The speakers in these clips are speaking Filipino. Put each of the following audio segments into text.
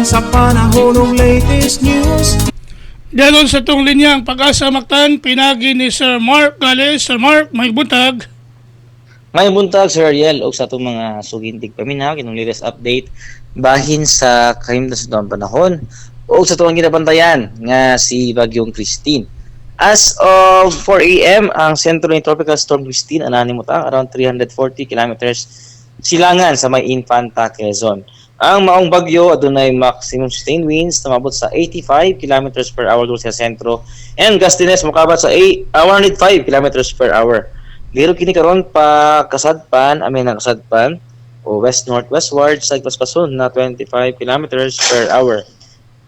sa panahon ng latest news. Dalon sa tong linyang Pag-asa Mactan, pinagi ni Sir Mark Gales. Sir Mark, may buntag. May buntag, Sir Ariel, o sa itong mga sugintig paminaw, kinong latest update, bahin sa kahimdas sa itong panahon, o sa itong ginabantayan nga si Bagyong Christine. As of 4 a.m., ang sentro ng Tropical Storm Christine, ananimutang around 340 kilometers silangan sa may Infanta, Quezon. Ang maong bagyo adunay maximum sustained winds na mabot sa 85 kilometers per hour dito sa sentro and gustiness mokabat sa 105 kilometers per hour. Liro kini karon pa kasadpan, kasadpan o west-northwestward sa Paskason na 25 kilometers per hour.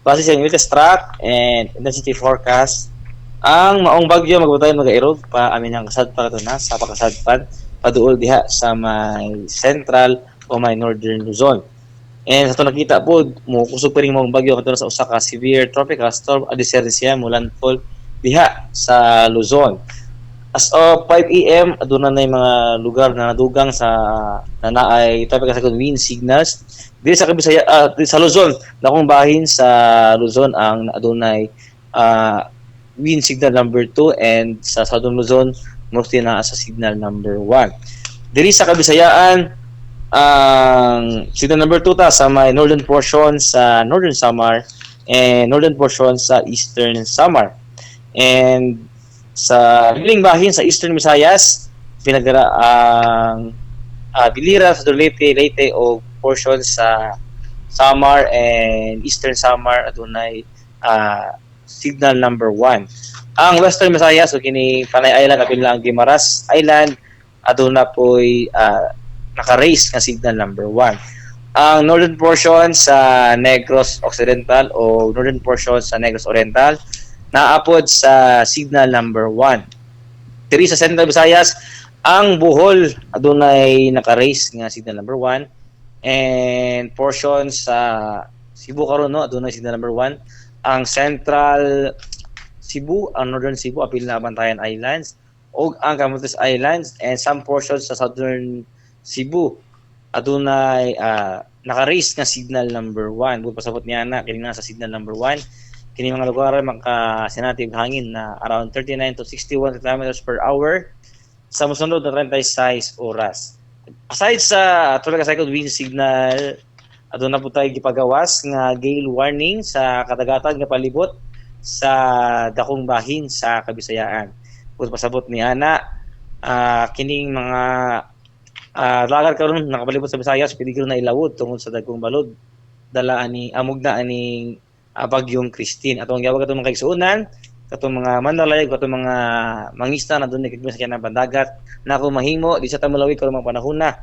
Base sa latest track and intensity forecast, ang maong bagyo magbutayon mag-erode pa ang kasadpan na sa pakasadpan paduol diha sa may central o may northern Luzon. And sa ito nakita po, kusog pa rin mong bagyo katulad sa usa ka severe tropical storm adisya mulandfall diha sa Luzon. As of 5 a.m., aduna na yung mga lugar na nadugang sa nanaay tropical cyclone wind signals. Dito sa Kabisaya, sa Luzon, na kung bahin sa Luzon ang adunay wind signal number 2 and sa Southern Luzon, mostly na sa signal number 1. Dito sa Kabisayaan, ang signal number 2 ta sa may northern portion sa Northern Samar and northern portion sa Eastern Samar. And sa hiling bahin sa Eastern Visayas, pinagdara ang Bilira sa Leyte o portion sa Samar and Eastern Samar adunay signal number 1. Ang Western Visayas o kini Panay Island apil lang Guimaras Island aduna po'y naka-raise nga signal number 1. Ang northern portion sa Negros Occidental o northern portion sa Negros Oriental naapod sa signal number 1. Diri sa Central Visayas, ang Bohol adunay naka-raise nga signal number 1 and portion sa Cebu karon no adunay signal number 1. Ang Central Cebu, ang Northern Cebu apil na Bantayan Islands ug ang Camotes Islands and some portions sa Southern Cebu adunay naka-raise nga signal number 1. Bud pasabot niya na kini na sa signal number 1. Kini mga lugar makasinatib hangin na around 39 to 61 kilometers per hour sa mosunod na 36 oras. Aside sa tropical cyclone wind signal, aduna po tayo gipagawas nga gale warning sa kadagatan nga palibot sa dakong bahin sa Kabisayaan. Bud pasabot niya na kining mga lagar karon nakapalibot sa Visayas peligro na ilawod tungod sa dagkong balod dala ani amog na aning Bagyong Christine. Atong gawag atong mga kaigsuonan, katong mga mandalayag, katong mga mangista na doon nakikita sa kanang bandagat na kung mahimo di sa tamulawig karon mga panahon na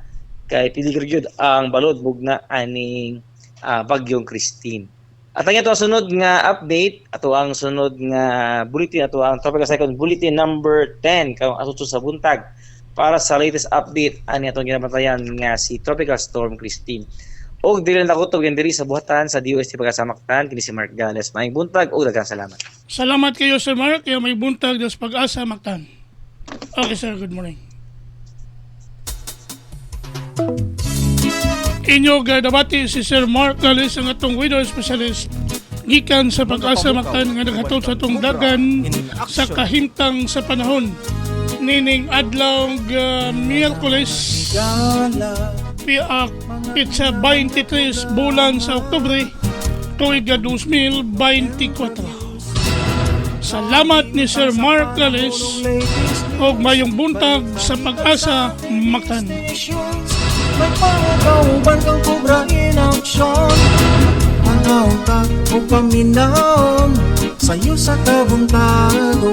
kay peligro gyud ang balod bugna aning Bagyong Christine. At ang ito ang sunod nga update, ato ang sunod nga bulletin, ato ang Tropical Cyclone Bulletin number 10 kang asuso sa buntag para sa latest update ani atong ginabantayan nga si Tropical Storm Christine. Og dili na ko diri sa buhatan sa DOST Pag-asa Mactan kini si Mark Gales. Maayong buntag ug daghang salamat. Salamat kayo Sir Mark, kayo may buntag sa Pag-asa Mactan. Okay sir, good morning. Inyo gadabati si Sir Mark Gales ang atong weather specialist gikan sa Pag-asa Mactan nga naghatod sa atong dagan sa kahimtang sa panahon nining adlaw Miyerkules Pizza 23 bulan sa Oktubre tuig 2024. Salamat ni Sir Mark Gales o mayong buntag sa Pag-asa Mactan. May pangkauban kang kubra in action. Anaw ka o paminaw sa'yo sa kabuntago.